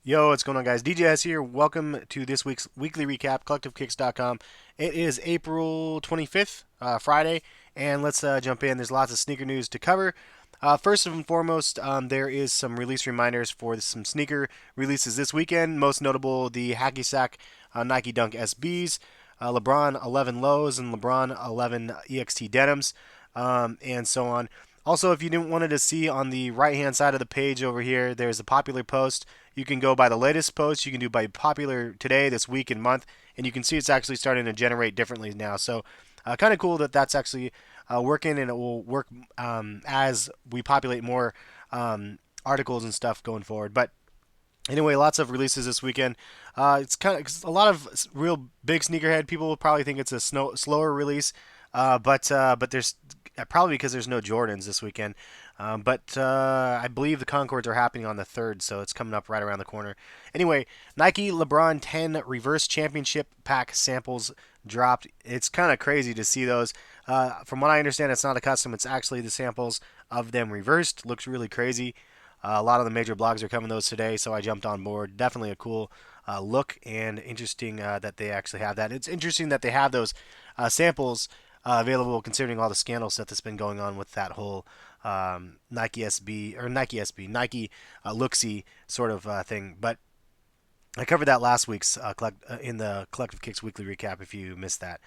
Yo, what's going on, guys? DJS here. Welcome to this week's weekly recap, Collectivekicks.com. It is April 25th, Friday, and let's jump in. There's lots of sneaker news to cover. First and foremost, there is some release reminders for some sneaker releases this weekend. Most notable, the Hacky Sack Nike Dunk SBs, LeBron 11 lows, and LeBron 11 EXT denims, and so on. Also, if you didn't wanted to see on the right-hand side of the page over here, there's a popular post. You can go by the latest post. You can do by popular today, this week, and month, and you can see it's actually starting to generate differently now. So, kind of cool that that's actually working, and it will work as we populate more articles and stuff going forward. But anyway, lots of releases this weekend. It's kind of a lot of real big sneakerhead people will probably think it's a slower release, but there's probably because there's no Jordans this weekend. But I believe the Concords are happening on the 3rd, so it's coming up right around the corner. Anyway, Nike LeBron 10 Reverse Championship Pack samples dropped. It's kind of crazy to see those. From what I understand, it's not a custom. It's actually the samples of them reversed. Looks really crazy. A lot of the major blogs are covering those today, so I jumped on board. Definitely a cool look and interesting that they actually have that. It's interesting that they have those samples available considering all the scandal stuff that's been going on with that whole Nike Looksy sort of thing. But I covered that last week's in the Collective Kicks weekly recap. If you missed that,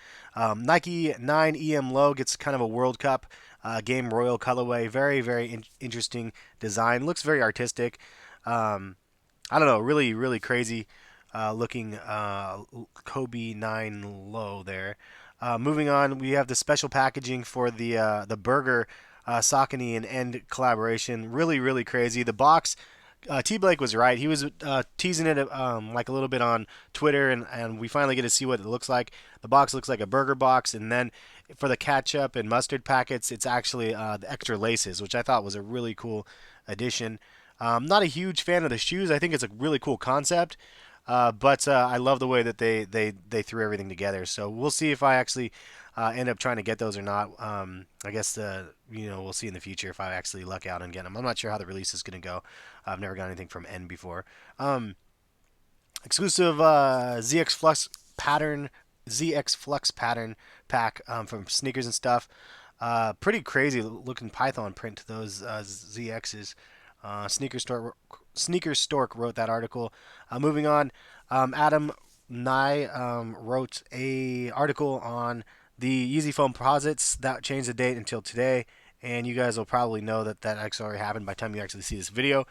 Nike 9 EM Low gets kind of a World Cup game royal colorway. Very interesting design. Looks very artistic. I don't know, really crazy looking Kobe 9 Low there. Moving on, we have the special packaging for the burger Saucony and End collaboration. Really crazy. The box. T Blake was right. He was teasing it like a little bit on Twitter, and we finally get to see what it looks like. The box looks like a burger box, and then for the ketchup and mustard packets, it's actually the extra laces, which I thought was a really cool addition. Not a huge fan of the shoes. I think it's a really cool concept, but I love the way that they threw everything together. So we'll see if I actually end up trying to get those or not. I guess we'll see in the future if I actually luck out and get them. I'm not sure how the release is going to go. I've never got anything from N before. Exclusive ZX Flux Pattern Pack from Sneakersnstuff. Pretty crazy looking Python print to those ZXs. Sneaker Stork wrote that article. Moving on, Adam Nye wrote a article on the Yeezy Foamposites that changed the date until today, and you guys will probably know that that actually already happened by the time you actually see this video.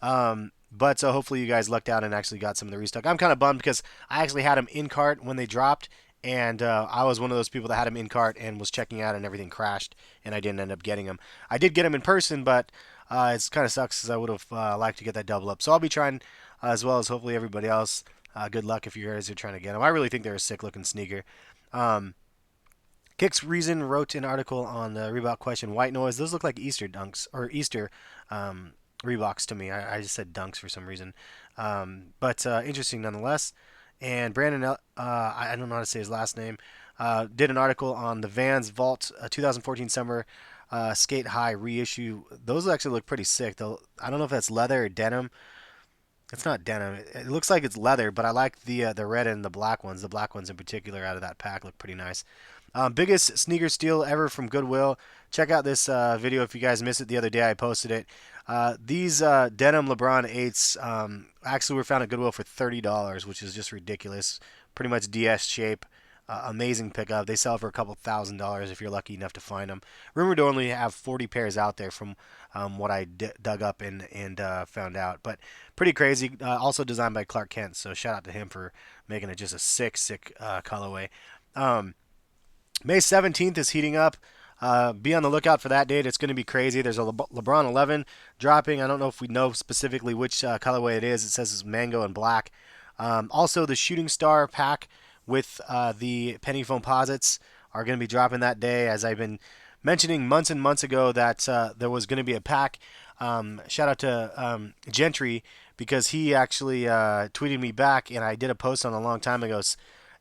But so hopefully you guys lucked out and actually got some of the restock. I'm kind of bummed because I actually had them in cart when they dropped, and I was one of those people that had them in cart and was checking out and everything crashed, and I didn't end up getting them. I did get them in person, but it's kind of sucks because I would have liked to get that double up. So I'll be trying as well as hopefully everybody else. Good luck if you guys are trying to get them. I really think they're a sick looking sneaker. Kicks Reason wrote an article on the Reebok question white noise. Those look like Easter dunks or Easter Reeboks to me. I just said dunks for some reason, but interesting nonetheless. And Brandon, I don't know how to say his last name, did an article on the Vans Vault 2014 summer skate high reissue. Those actually look pretty sick. Though I don't know if that's leather or denim. It's not denim. It looks like it's leather, but I like the red and the black ones. The black ones in particular out of that pack look pretty nice. Biggest sneaker steal ever from Goodwill. Check out this video if you guys missed it the other day. I posted it. These denim LeBron 8s actually were found at Goodwill for $30, which is just ridiculous. Pretty much DS shape. Amazing pickup. They sell for a couple $1,000s if you're lucky enough to find them. Rumored to only have 40 pairs out there from what I dug up and found out. But pretty crazy. Also designed by Clark Kent, so shout out to him for making it just a sick colorway. May 17th is heating up. Be on the lookout for that date. It's going to be crazy. There's a LeBron 11 dropping. I don't know if we know specifically which colorway it is. It says it's mango and black. Also, the Shooting Star pack with the Penny Foamposites are going to be dropping that day. As I've been mentioning months and months ago that there was going to be a pack. Shout out to Gentry because he actually tweeted me back, and I did a post on a long time ago.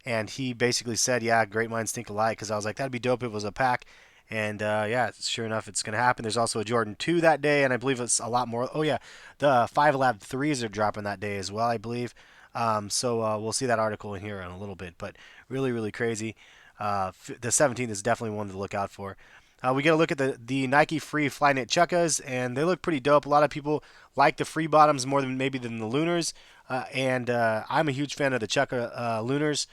And he basically said, yeah, great minds think alike, because I was like, that'd be dope if it was a pack. And yeah, sure enough, it's going to happen. There's also a Jordan 2 that day, and I believe it's a lot more. Oh, yeah, the 5 Lab 3s are dropping that day as well, I believe. So we'll see that article in here in a little bit, but really, really crazy. The 17th is definitely one to look out for. We get a look at the Nike Free FLYKNIT CHUKKAs, and they look pretty dope. A lot of people like the free bottoms more than maybe than the Lunars, and I'm a huge fan of the CHUKKA Lunars.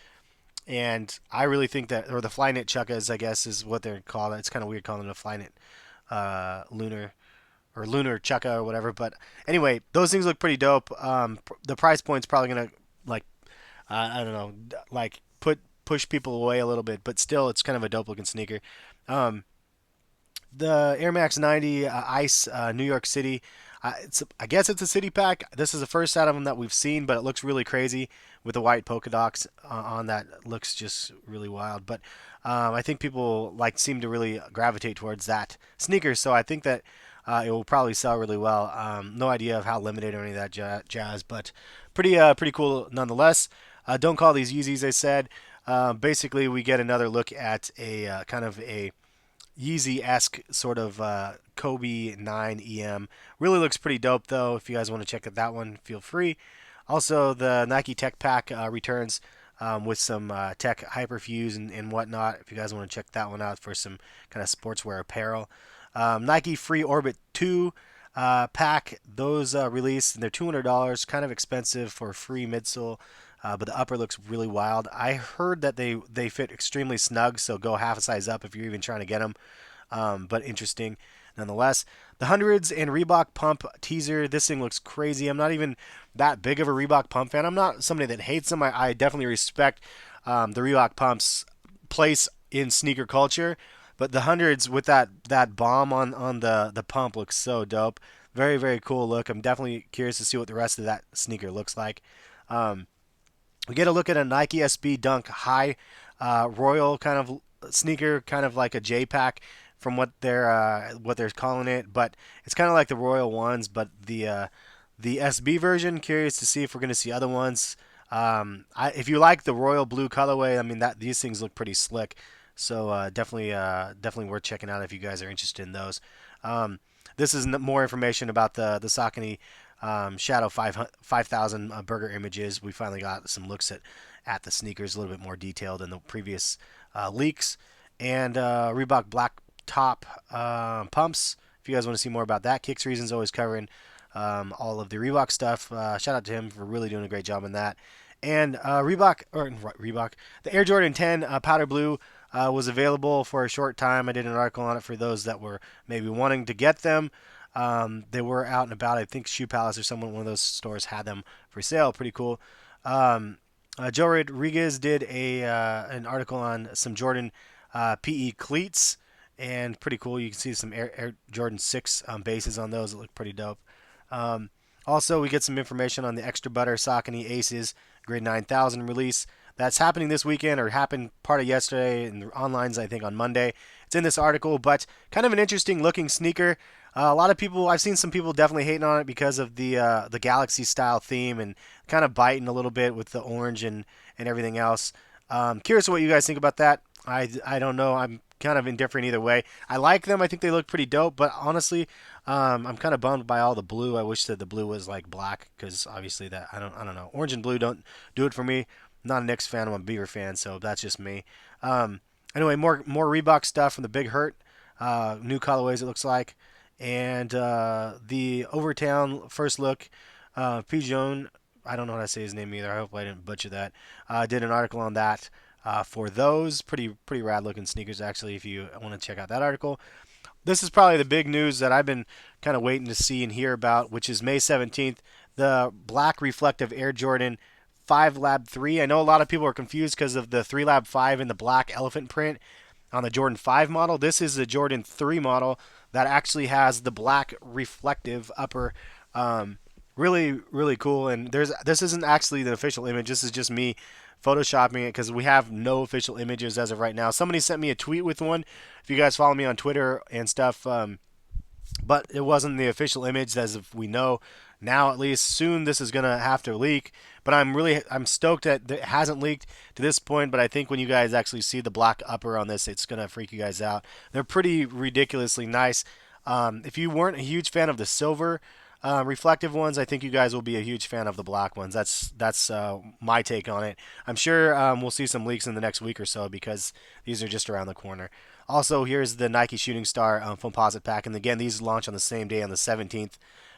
And I really think that, or the FLYKNIT CHUKKAs, I guess, is what they're called. It's kind of weird calling it a FLYKNIT Lunar or Lunar CHUKKA or whatever. But anyway, those things look pretty dope. The price point's probably gonna like I don't know, like push people away a little bit, but still, it's kind of a dope looking sneaker. Um, the Air Max 90 Ice New York City. I guess it's a city pack. This is the first out of them that we've seen, but it looks really crazy with the white polka dots on that. It looks just really wild. But I think people like seem to really gravitate towards that sneaker, so I think that it will probably sell really well. No idea of how limited or any of that jazz, but pretty cool nonetheless. Don't call these Yeezys, I said. Basically, we get another look at a kind of a Yeezy-esque sort of Kobe 9 EM. Really looks pretty dope though. If you guys want to check out that one, feel free. Also, the Nike Tech Pack returns with some tech HYPERFUSE and whatnot. If you guys want to check that one out for some kind of sportswear apparel. Nike Free Orbit 2 pack. Those released and they're $200. Kind of expensive for a free midsole. But the upper looks really wild. I heard that they fit extremely snug, so go half a size up if you're even trying to get them. But interesting nonetheless. The hundreds and Reebok pump teaser. This thing looks crazy. I'm not even that big of a Reebok pump fan. I'm not somebody that hates them. I definitely respect the Reebok pumps place in sneaker culture. But the hundreds with that bomb on the pump looks so dope. Very, very cool look. I'm definitely curious to see what the rest of that sneaker looks like. Um, we get a look at a Nike SB Dunk High Royal kind of sneaker, kind of like a J Pack from what they're calling it, but it's kind of like the Royal ones, but the SB version. Curious to see if we're going to see other ones. If you like the royal blue colorway, I mean that these things look pretty slick, so definitely worth checking out if you guys are interested in those. This is more information about the Saucony Shadow 5000 burger images. We finally got some looks at the sneakers, a little bit more detailed than the previous leaks. And Reebok Black Top pumps. If you guys want to see more about that, Kicks Reasons always covering all of the Reebok stuff. Shout out to him for really doing a great job on that. And Reebok, the Air Jordan 10 powder blue was available for a short time. I did an article on it for those that were maybe wanting to get them. They were out and about. I think Shoe Palace or one of those stores had them for sale. Pretty cool. Joe Rodriguez did an article on some Jordan PE cleats, and pretty cool. You can see some Air Jordan 6 bases on those. It look pretty dope. Also, we get some information on the Extra Butter Saucony Aces Grade 9000 release. That's happening this weekend, or happened part of yesterday, and the online's I think on Monday. It's in this article, but kind of an interesting looking sneaker. A lot of people, I've seen some people definitely hating on it because of the Galaxy style theme and kind of biting a little bit with the orange and everything else. Curious what you guys think about that. I don't know. I'm kind of indifferent either way. I like them. I think they look pretty dope, but honestly, I'm kind of bummed by all the blue. I wish that the blue was like black because obviously that I don't know. Orange and blue don't do it for me. I'm not a Knicks fan. I'm a Beaver fan, so that's just me. Anyway, more Reebok stuff from the Big Hurt. New colorways it looks like. And the Overtown first look, Pigeon, I don't know how to say his name either. I hope I didn't butcher that. Did an article on that for those pretty rad looking sneakers actually. If you want to check out that article, this is probably the big news that I've been kind of waiting to see and hear about, which is May 17th, the black reflective Air Jordan 5 Lab 3. I know a lot of people are confused because of the 3 Lab 5 and the black elephant print on the Jordan 5 model. This is the Jordan 3 model that actually has the black reflective upper. Really cool. And this isn't actually the official image. This is just me photoshopping it because we have no official images as of right now. Somebody sent me a tweet with one. If you guys follow me on Twitter and stuff, but it wasn't the official image as if we know. now at least. Soon this is gonna have to leak, but I'm stoked that it hasn't leaked to this point. But I think when you guys actually see the black upper on this, it's gonna freak you guys out. They're pretty ridiculously nice. If you weren't a huge fan of the silver reflective ones, I think you guys will be a huge fan of the black ones. That's my take on it. I'm sure we'll see some leaks in the next week or so because these are just around the corner. Also, here's the Nike Shooting Star Foamposite Pack, and again, these launch on the same day on the 17th.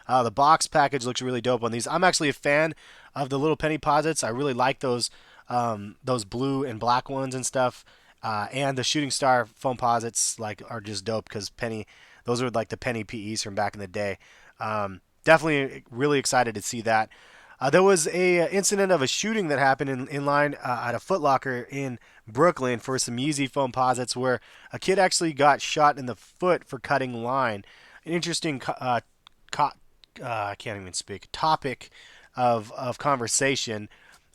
The box package looks really dope on these. I'm actually a fan of the little penny posits. I really like those blue and black ones and stuff. And the Shooting Star Foamposites like are just dope because penny. Those are like the penny PEs from back in the day. Definitely really excited to see that. There was a incident of a shooting that happened in line at a Foot Locker in Brooklyn for some Yeezy Foamposites where a kid actually got shot in the foot for cutting line. An interesting I can't even speak topic of conversation.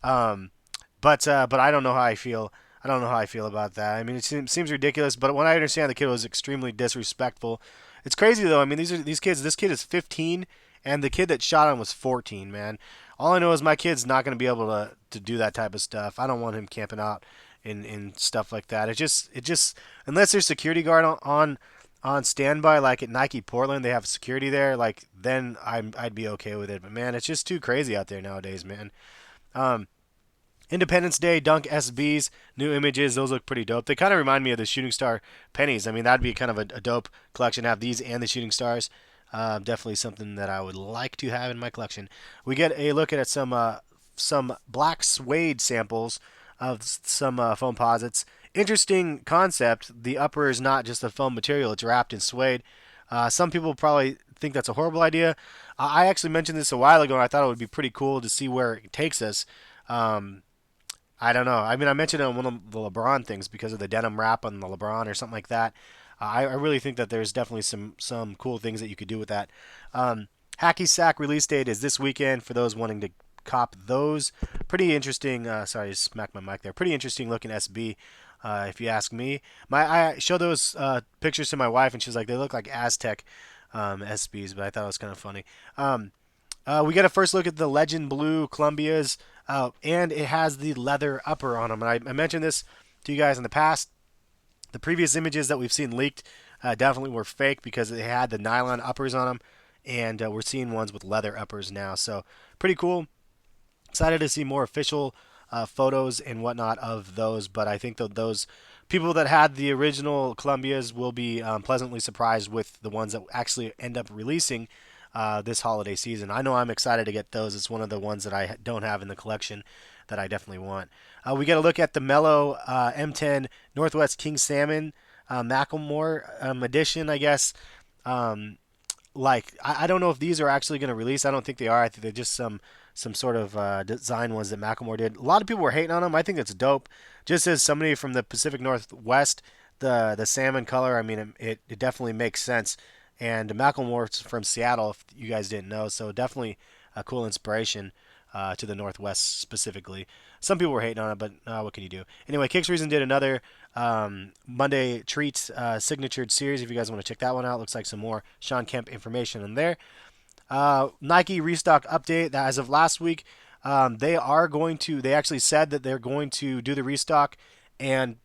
Um, but I don't know how I feel. I don't know how I feel about that. I mean, it seems ridiculous, but when I understand the kid was extremely disrespectful, it's crazy though. I mean, these kids. This kid is 15, and the kid that shot him was 14. Man, all I know is my kid's not going to be able to do that type of stuff. I don't want him camping out in stuff like that. It just unless there's security guard on standby, like at Nike Portland, they have security there. Like then I'd be okay with it. But man, it's just too crazy out there nowadays, man. Um, Independence Day Dunk SBs, new images. Those look pretty dope. They kind of remind me of the Shooting Star pennies. I mean, that'd be kind of a dope collection to have these and the Shooting Stars. Definitely something that I would like to have in my collection. We get a look at some black suede samples of some Foamposites. Interesting concept. The upper is not just a foam material; it's wrapped in suede. Some people probably think that's a horrible idea. I actually mentioned this a while ago, and I thought it would be pretty cool to see where it takes us. Um, I don't know. I mean, I mentioned it on one of the LeBron things because of the denim wrap on the LeBron or something like that. I really think that there's definitely some cool things that you could do with that. Hacky Sack release date is this weekend for those wanting to cop those. Pretty interesting. Sorry, I smacked my mic there. Pretty interesting looking SB, if you ask me. I showed those pictures to my wife, and she's like, they look like Aztec SBs, but I thought it was kind of funny. We get a first look at the Legend Blue Columbias, and it has the leather upper on them. And I mentioned this to you guys in the past. The previous images that we've seen leaked definitely were fake because they had the nylon uppers on them, and we're seeing ones with leather uppers now. So pretty cool. Excited to see more official photos and whatnot of those. But I think that those people that had the original Columbias will be pleasantly surprised with the ones that actually end up releasing this holiday season. I know I'm excited to get those. It's one of the ones that I don't have in the collection that I definitely want. We got to look at the Mellow M10 Northwest King Salmon Macklemore edition, I guess. I don't know if these are actually going to release. I don't think they are. I think they're just some sort of design ones that Macklemore did. A lot of people were hating on them. I think it's dope. Just as somebody from the Pacific Northwest, the salmon color, I mean, it definitely makes sense. And Macklemore's from Seattle, if you guys didn't know, so definitely a cool inspiration to the Northwest specifically. Some people were hating on it, but what can you do? Anyway, Kicks Reason did another Monday Treats signatured series. If you guys want to check that one out, looks like some more Sean Kemp information in there. Nike restock update. That as of last week, they actually said that they're going to do the restock, and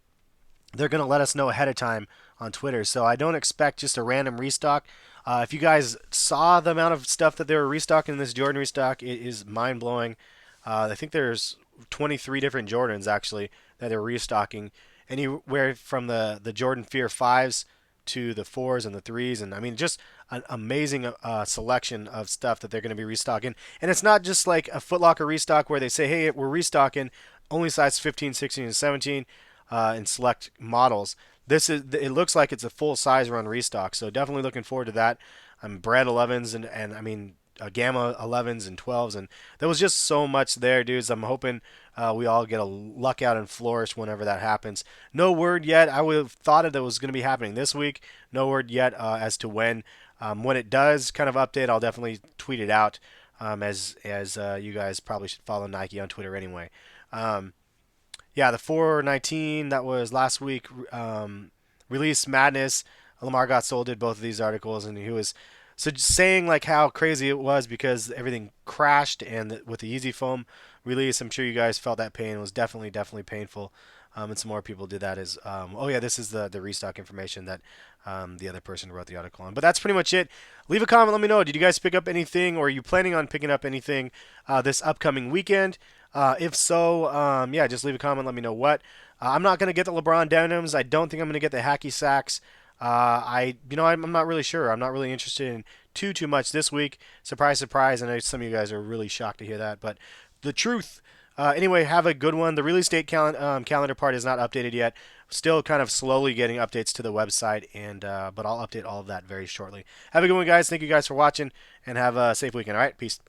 they're going to let us know ahead of time on Twitter. So I don't expect just a random restock. If you guys saw the amount of stuff that they were restocking in this Jordan restock, it is mind blowing. I think there's 23 different Jordans actually that they're restocking, anywhere from the Jordan Fear 5s to the 4s and the 3s, and I mean just an amazing selection of stuff that they're going to be restocking. And it's not just like a Foot Locker restock where they say, hey, we're restocking only size 15, 16, and 17 in select models. It looks like it's a full size run restock, so definitely looking forward to that. I'm Brad 11s and I mean Gamma 11s and 12s, and there was just so much there, dudes. I'm hoping we all get a luck out and flourish whenever that happens. No word yet. I would have thought it was going to be happening this week. No word yet as to when. When it does kind of update, I'll definitely tweet it out. As you guys probably should follow Nike on Twitter anyway. Yeah, the 419 that was last week. Release Madness. Lamar Got Sold did both of these articles, and he was So just saying like how crazy it was because everything crashed and with the Yeezy foam release, I'm sure you guys felt that pain. It was definitely painful. And some more people did that as oh yeah, this is the restock information that the other person wrote the article on. But that's pretty much it. Leave a comment, let me know. Did you guys pick up anything, or are you planning on picking up anything this upcoming weekend? If so, yeah, just leave a comment, let me know what. I'm not gonna get the LeBron denims. I don't think I'm gonna get the hacky sacks. I'm not really sure. I'm not really interested in too much this week. Surprise, surprise. I know some of you guys are really shocked to hear that, but the truth. Anyway, have a good one. The release date calendar part is not updated yet. Still kind of slowly getting updates to the website, and but I'll update all of that very shortly. Have a good one, guys. Thank you guys for watching, and have a safe weekend. All right, peace.